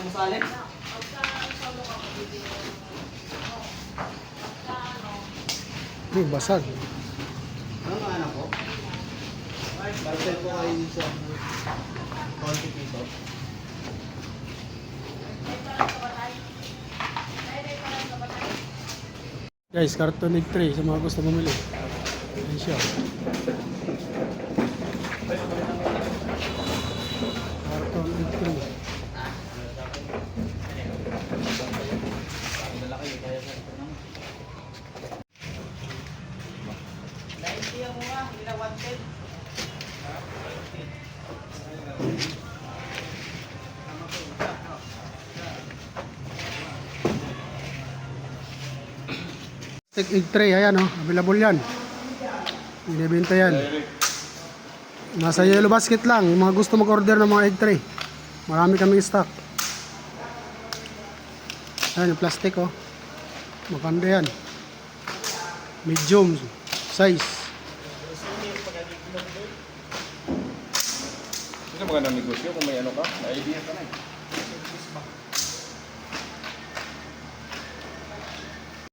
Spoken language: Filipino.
mo salin. Basag. Ano nga anak ko? Parcel ko kayo sa konti dito. Guys, carton egg tray sa mga gusto bumili. Ayan siya. Carton egg tray. Egg tray, ayan oh, available yan. Binibenta yan. Nasa yellow basket lang, yung mga gusto mag-order ng mga egg tray. Marami kaming stock. Ayan yung plastic oh. Maganda yan. Medium size. Ito magandang negosyo kung may ano ka, may idea ka na eh.